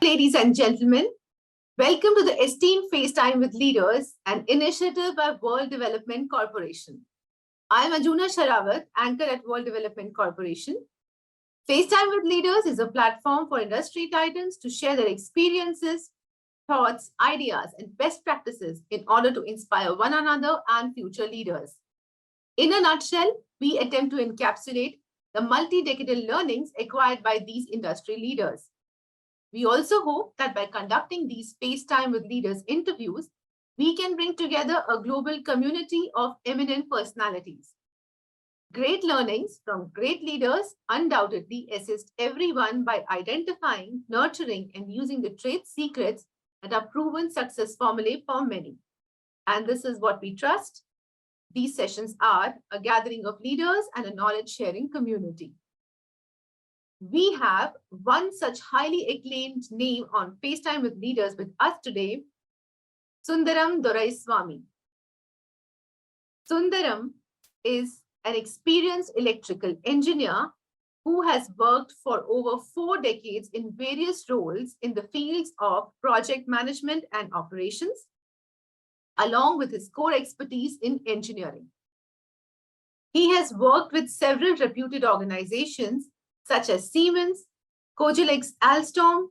Ladies and gentlemen, welcome to the Esteemed FaceTime with Leaders, an initiative by World Development Corporation. I am Ajuna Sharawat, anchor at World Development Corporation. FaceTime with Leaders is a platform for industry titans to share their experiences, thoughts, ideas, and best practices in order to inspire one another and future leaders. In a nutshell, we attempt to encapsulate the multi-decadal learnings acquired by these industry leaders. We also hope that by conducting these FaceTime with Leaders interviews, we can bring together a global community of eminent personalities. Great learnings from great leaders undoubtedly assist everyone by identifying, nurturing, and using the trade secrets that are proven success formulae for many. And this is what we trust. These sessions are a gathering of leaders and a knowledge-sharing community. We have one such highly acclaimed name on FaceTime with Leaders with us today, Sundaram Doraiswamy. Sundaram is an experienced electrical engineer who has worked for over 4 decades in various roles in the fields of project management and operations, along with his core expertise in engineering. He has worked with several reputed organizations such as Siemens, Cogelex, Alstom,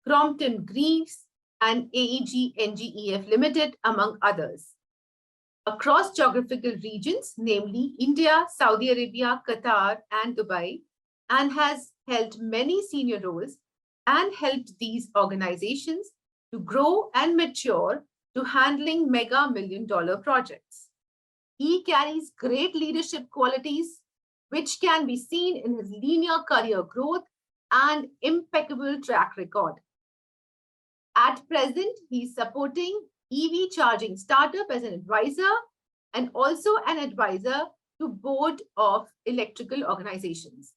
Crompton Greaves, and AEG NGEF Limited, among others, across geographical regions, namely India, Saudi Arabia, Qatar, and Dubai, and has held many senior roles and helped these organizations to grow and mature to handling mega million-dollar projects. He carries great leadership qualities, which can be seen in his linear career growth and impeccable track record. At present, he's supporting EV charging startup as an advisor and also an advisor to board of electrical organizations.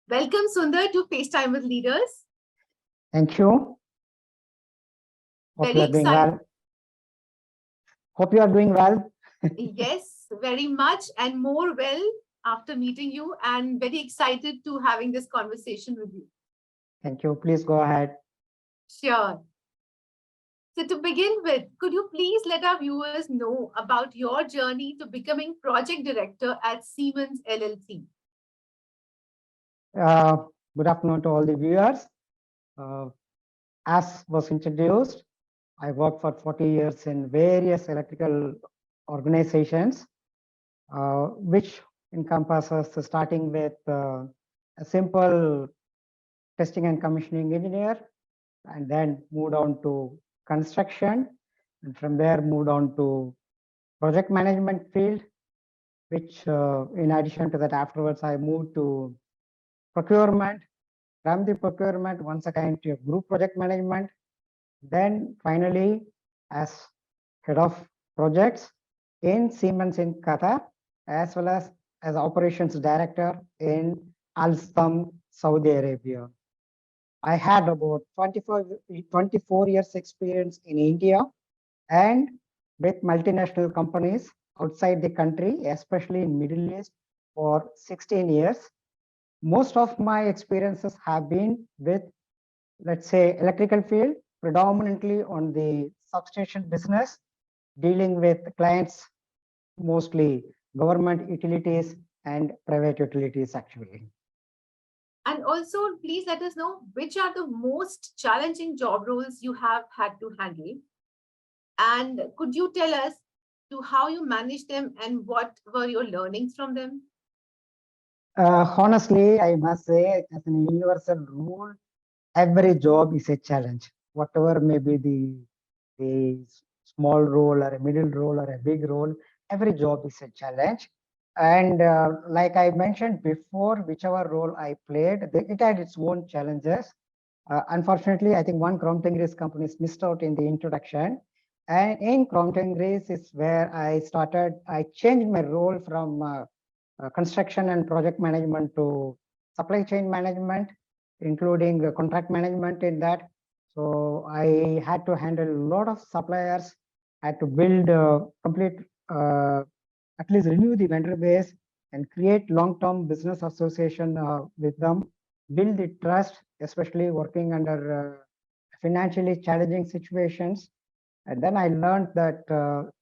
Welcome, Sundar, to FaceTime with Leaders. Thank you. Hope you are doing well. Hope you are doing well. Yes, very much and more well after meeting you, and very excited to having this conversation with you. Thank you. Please go ahead. Sure. So to begin with, could you please let our viewers know about your journey to becoming project director at Siemens LLC? Good afternoon to all the viewers. As was introduced, I worked for 40 years in various electrical organizations, which encompasses starting with a simple testing and commissioning engineer, and then moved on to construction, and from there moved on to project management field, which in addition to that, afterwards I moved to procurement, from the procurement once again to group project management, then finally as head of projects in Siemens in Qatar, as well as operations director in Alstom, Saudi Arabia. I had about 24 years experience in India and with multinational companies outside the country, especially in Middle East, for 16 years. Most of my experiences have been with, let's say, electrical field, predominantly on the substation business, dealing with clients, mostly government utilities and private utilities actually. And also, please let us know which are the most challenging job roles you have had to handle. And could you tell us to how you managed them and what were your learnings from them? Honestly, I must say, as an universal rule, every job is a challenge. Whatever may be the small role or a middle role or a big role, every job is a challenge. And like I mentioned before, whichever role I played, it had its own challenges. Unfortunately, I think one Crompton Greaves company is missed out in the introduction. And in Crompton Greaves is where I changed my role from construction and project management to supply chain management, including contract management in that. So I had to handle a lot of suppliers, had to build complete, at least renew the vendor base and create long-term business association with them, build the trust, especially working under financially challenging situations. And then I learned that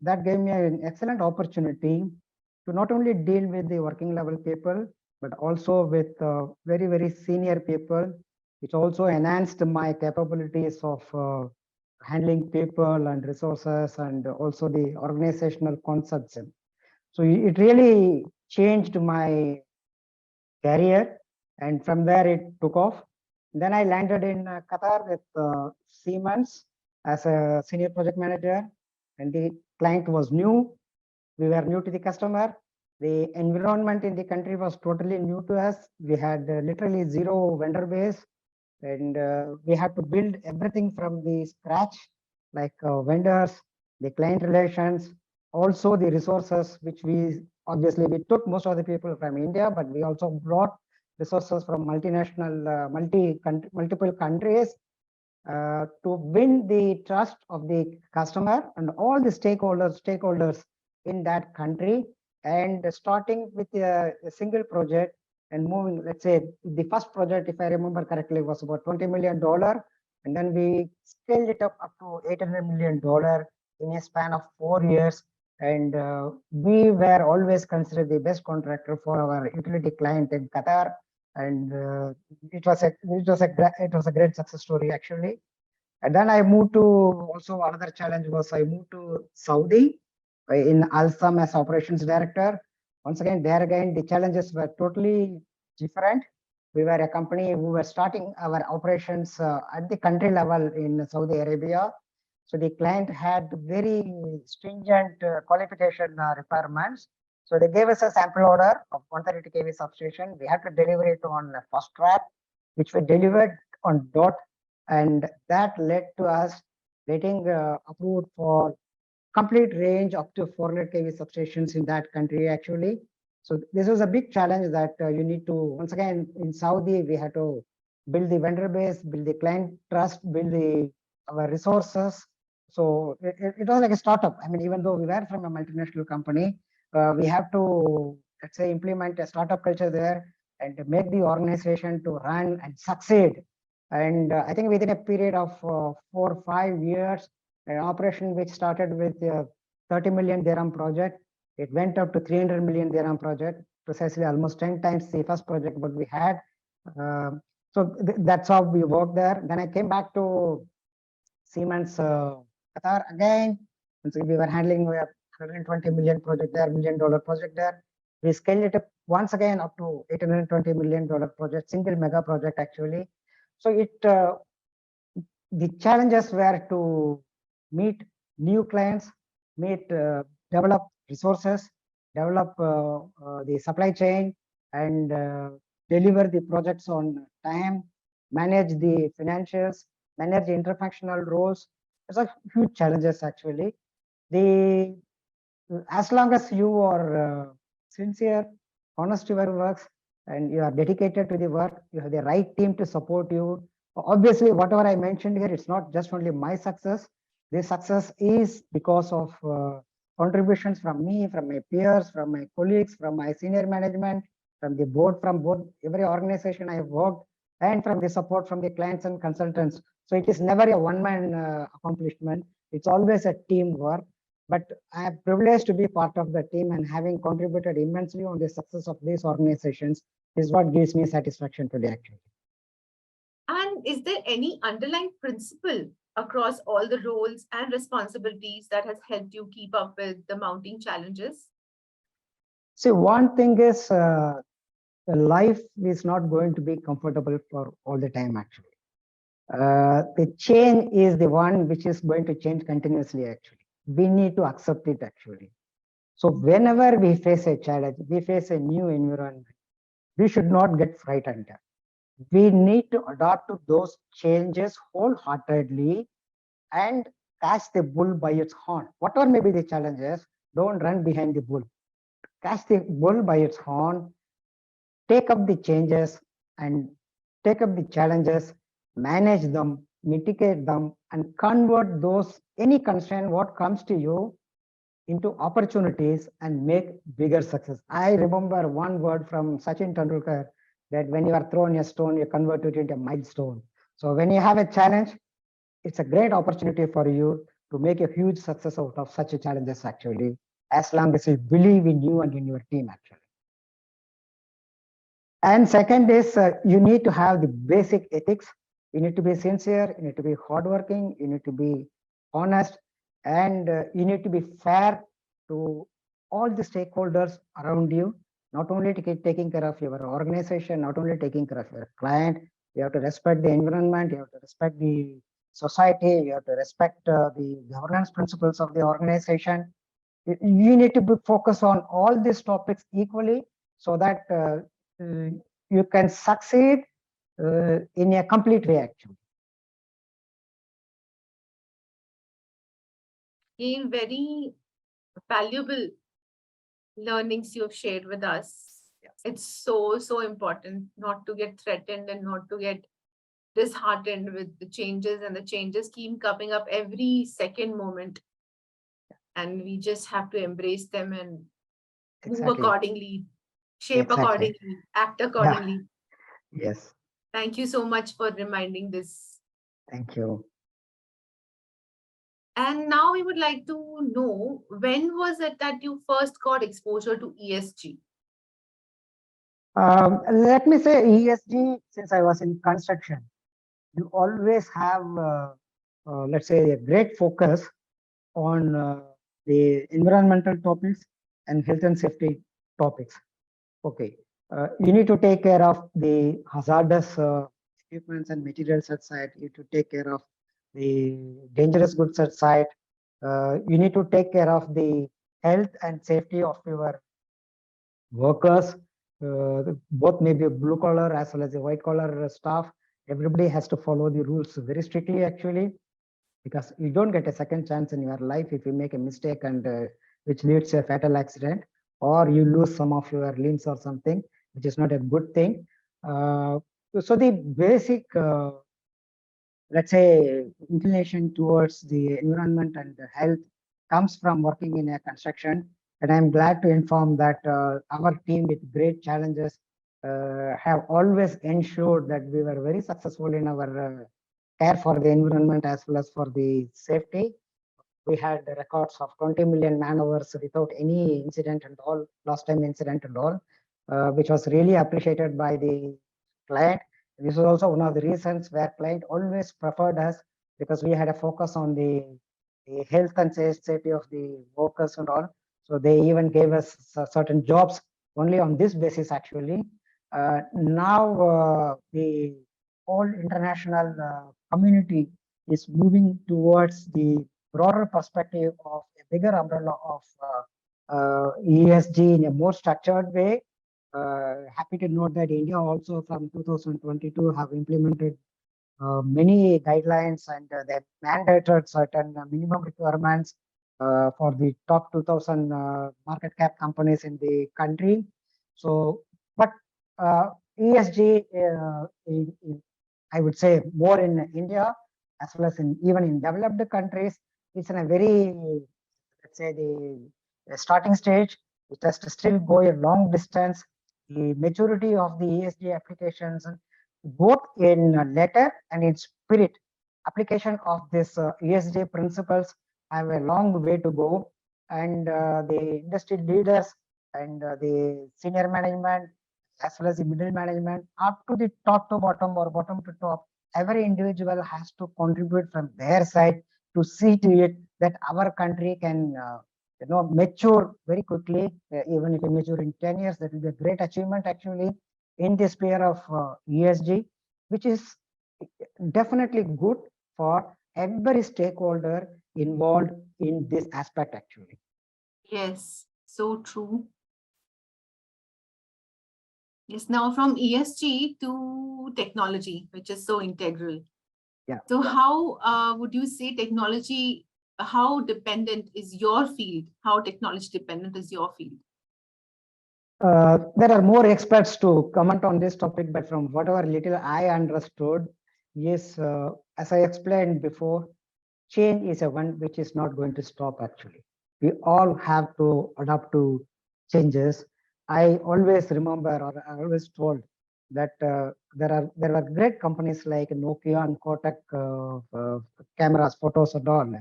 that gave me an excellent opportunity to not only deal with the working level people, but also with very, very senior people, which also enhanced my capabilities of handling people and resources and also the organizational concepts. So it really changed my career, and from there it took off. Then I landed in Qatar with Siemens as a senior project manager, and the client was new. We were new to the customer. The environment in the country was totally new to us. We had literally zero vendor base, and we had to build everything from the scratch, like vendors, the client relations, also the resources, which we obviously we took most of the people from India, but we also brought resources from multinational, multiple countries to win the trust of the customer and all the stakeholders in that country. And starting with a single project and moving, let's say the first project, if I remember correctly, was about $20 million. And then we scaled it up to $800 million in a span of 4 years. And we were always considered the best contractor for our utility client in Qatar. And it was a great success story actually. And then I moved to, also another challenge was I moved to Saudi in Alstom as operations director. Once again, there again, the challenges were totally different. We were a company who were starting our operations at the country level in Saudi Arabia. So the client had very stringent qualification requirements. So they gave us a sample order of 132 kV substation. We had to deliver it on a fast track, which we delivered on dot. And that led to us getting approved for complete range up to 400 kV substations in that country actually. So this was a big challenge that you need to, once again, in Saudi, we had to build the vendor base, build the client trust, build our resources. So it was like a startup. I mean, even though we were from a multinational company, we have to, let's say, implement a startup culture there and make the organization to run and succeed. And I think within a period of 4 or 5 years, an operation which started with a 30 million dirham project, it went up to 300 million dirham project, precisely almost 10 times the first project what we had. So that's how we worked there. Then I came back to Siemens Qatar again. And so we were handling a 120 million project there, $1 million project there. We scaled it up once again up to $820 million project, single mega project actually. So the challenges were to meet new clients, develop resources, develop the supply chain, and deliver the projects on time, manage the financials, manage the interfunctional roles. Those are huge challenges actually. As long as you are sincere, honest to your works, and you are dedicated to the work, you have the right team to support you. Obviously, whatever I mentioned here, it's not just only my success. This success is because of contributions from me, from my peers, from my colleagues, from my senior management, from the board, from both every organization I have worked, and from the support from the clients and consultants. So it is never a one-man accomplishment. It's always a teamwork. But I am privileged to be part of the team, and having contributed immensely on the success of these organizations is what gives me satisfaction today, actually. And is there any underlying principle across all the roles and responsibilities that has helped you keep up with the mounting challenges? See, one thing is life is not going to be comfortable for all the time, actually. The change is the one which is going to change continuously, actually. We need to accept it, actually. So whenever we face a challenge, we face a new environment, we should not get frightened. We need to adapt to those changes wholeheartedly and catch the bull by its horn. Whatever may be the challenges, don't run behind the bull. Catch the bull by its horn, take up the changes and take up the challenges, manage them, mitigate them, and convert those, any constraint what comes to you, into opportunities and make bigger success. I remember one word from Sachin Tendulkar, that when you are thrown a stone, you convert it into a milestone. So when you have a challenge, it's a great opportunity for you to make a huge success out of such challenges actually, as long as you believe in you and in your team actually. And second is you need to have the basic ethics. You need to be sincere, you need to be hardworking, you need to be honest, and you need to be fair to all the stakeholders around you, not only taking care of your organization, not only taking care of your client. You have to respect the environment, you have to respect the society, you have to respect the governance principles of the organization. You need to be focused on all these topics equally so that you can succeed in a complete way actually. Again, very valuable learnings you have shared with us. Yes. It's so important not to get threatened and not to get disheartened with the changes, and the changes keep coming up every second moment. And we just have to embrace them and move Exactly. accordingly, shape Exactly. accordingly, act accordingly. Yeah. Yes. Thank you so much for reminding this. Thank you. And now we would like to know, when was it that you first got exposure to ESG? Let me say ESG, since I was in construction, you always have, let's say, a great focus on the environmental topics and health and safety topics. Okay. You need to take care of the hazardous equipments and materials at site. You need to take care of the dangerous goods at site. You need to take care of the health and safety of your workers. Both maybe blue collar as well as the white collar staff. Everybody has to follow the rules very strictly actually, because you don't get a second chance in your life if you make a mistake and which leads to a fatal accident, or you lose some of your limbs or something, which is not a good thing. So the basic, let's say, inclination towards the environment and the health comes from working in a construction. And I'm glad to inform that our team with great challenges have always ensured that we were very successful in our care for the environment as well as for the safety. We had records of 20 million man hours without any incident and all, lost time incident and all, which was really appreciated by the client. This is also one of the reasons where client always preferred us, because we had a focus on the health and safety of the workers and all. So they even gave us certain jobs only on this basis actually. Now the whole international community is moving towards the broader perspective of a bigger umbrella of ESG in a more structured way. Happy to note that India also from 2022 have implemented many guidelines, and they mandated certain minimum requirements for the top 2000 market cap companies in the country. So, but ESG, I would say more in India as well as in even in developed countries, it's in a very, let's say, the starting stage. It has to still go a long distance. The maturity of the ESG applications, both in letter and in spirit, application of this ESG principles have a long way to go. And the industry leaders and the senior management as well as the middle management, up to the top to bottom or bottom to top, every individual has to contribute from their side to see to it that our country can mature very quickly. Even if it mature in 10 years, that will be a great achievement actually in the sphere of ESG, which is definitely good for every stakeholder involved in this aspect actually. Yes, so true. Yes, now from ESG to technology, which is so integral. Yeah. So how would you say technology, how dependent is your field? How technology dependent is your field? There are more experts to comment on this topic, but from whatever little I understood, yes, as I explained before, change is a one which is not going to stop actually. We all have to adapt to changes. I always remember, or I always told that there were great companies like Nokia and Kotak cameras, photos and all.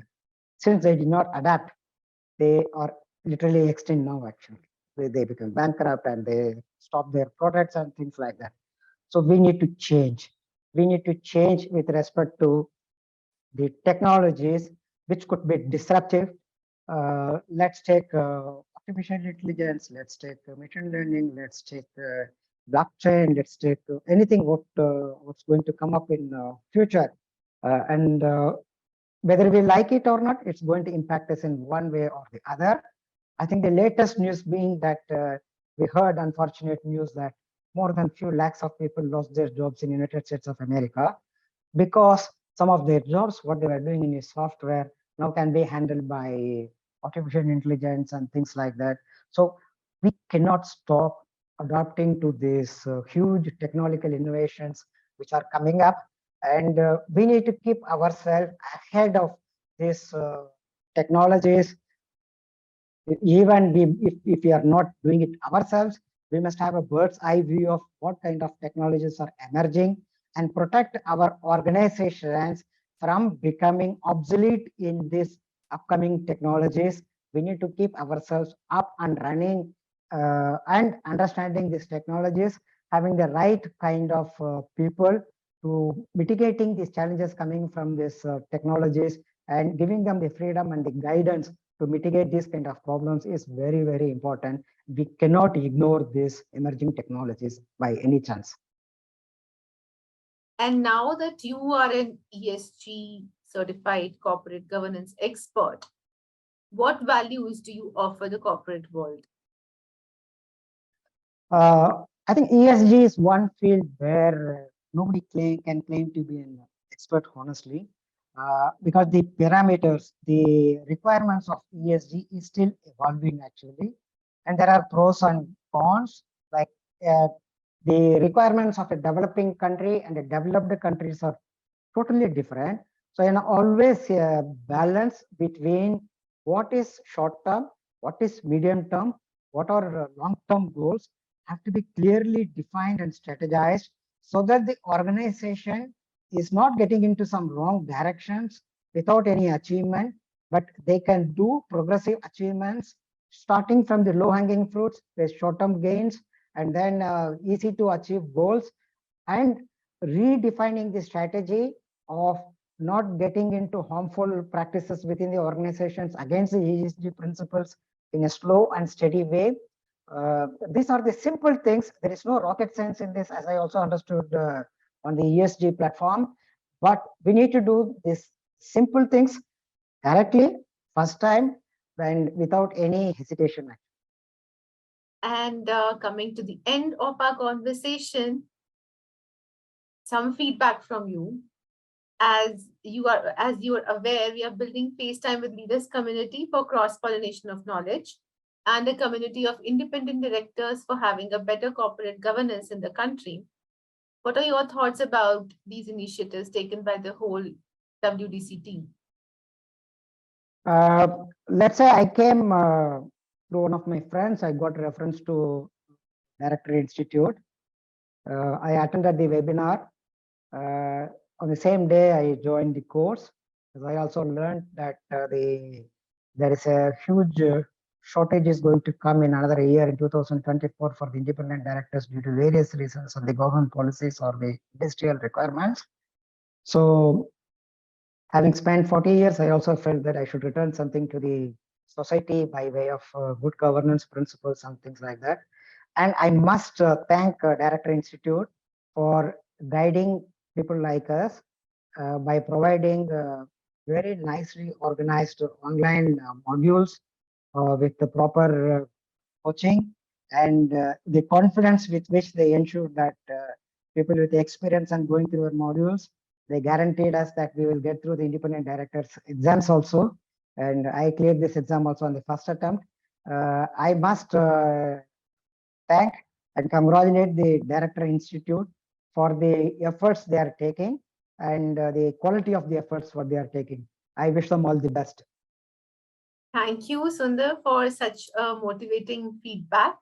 Since they did not adapt, they are literally extinct now. Actually, they become bankrupt and they stop their products and things like that. So we need to change. We need to change with respect to the technologies which could be disruptive. Let's take artificial intelligence, let's take machine learning, let's take blockchain, let's take anything what's going to come up in future. And whether we like it or not, it's going to impact us in one way or the other. I think the latest news being that we heard unfortunate news that more than few lakhs of people lost their jobs in United States of America because some of their jobs, what they were doing in a software, now can be handled by artificial intelligence and things like that. So we cannot stop adapting to these huge technological innovations which are coming up, and we need to keep ourselves ahead of these technologies. Even if we are not doing it ourselves, we must have a bird's eye view of what kind of technologies are emerging and protect our organizations from becoming obsolete in these upcoming technologies. We need to keep ourselves up and running and understanding these technologies, having the right kind of people to mitigating these challenges coming from these technologies and giving them the freedom and the guidance to mitigate these kind of problems is very, very important. We cannot ignore these emerging technologies by any chance. And now that you are an ESG certified corporate governance expert, what values do you offer the corporate world? I think ESG is one field where nobody can claim to be an expert, honestly, because the parameters, the requirements of ESG is still evolving actually, and there are pros and cons. Like the requirements of a developing country and a developed countries are totally different. So, always a balance between what is short term, what is medium term, what are long term goals have to be clearly defined and strategized so that the organization is not getting into some wrong directions without any achievement, but they can do progressive achievements starting from the low hanging fruits with short term gains and then easy to achieve goals, and redefining the strategy of not getting into harmful practices within the organizations against the ESG principles in a slow and steady way. These are the simple things. There is no rocket science in this, as I also understood on the ESG platform. But we need to do these simple things correctly, first time, and without any hesitation. And coming to the end of our conversation, some feedback from you. As you are aware, we are building FaceTime with Leaders community for cross-pollination of knowledge and a community of independent directors for having a better corporate governance in the country. What are your thoughts about these initiatives taken by the whole WDC team? Let's say I came through one of my friends. I got reference to Director Institute. I attended the webinar. On the same day, I joined the course. I also learned that there is a huge shortage is going to come in another year in 2024 for the independent directors due to various reasons of the government policies or the industrial requirements. So having spent 40 years, I also felt that I should return something to the society by way of good governance principles and things like that. And I must thank Director Institute for guiding people like us by providing very nicely organized online modules with the proper coaching and the confidence with which they ensured that people with experience and going through our modules, they guaranteed us that we will get through the independent directors exams also. And I cleared this exam also on the first attempt. I must thank and congratulate the Director Institute for the efforts they are taking and the quality of the efforts what they are taking. I wish them all the best. Thank you, Sundar, for such motivating feedback.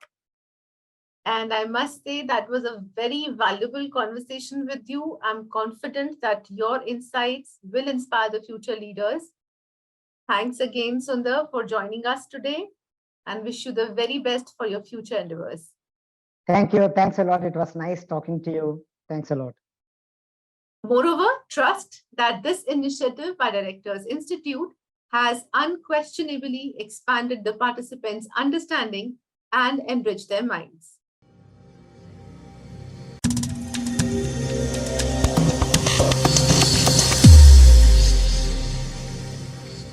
And I must say that was a very valuable conversation with you. I'm confident that your insights will inspire the future leaders. Thanks again, Sundar, for joining us today, and wish you the very best for your future endeavors. Thank you. Thanks a lot. It was nice talking to you. Thanks a lot. Moreover, trust that this initiative by Directors Institute has unquestionably expanded the participants' understanding and enriched their minds.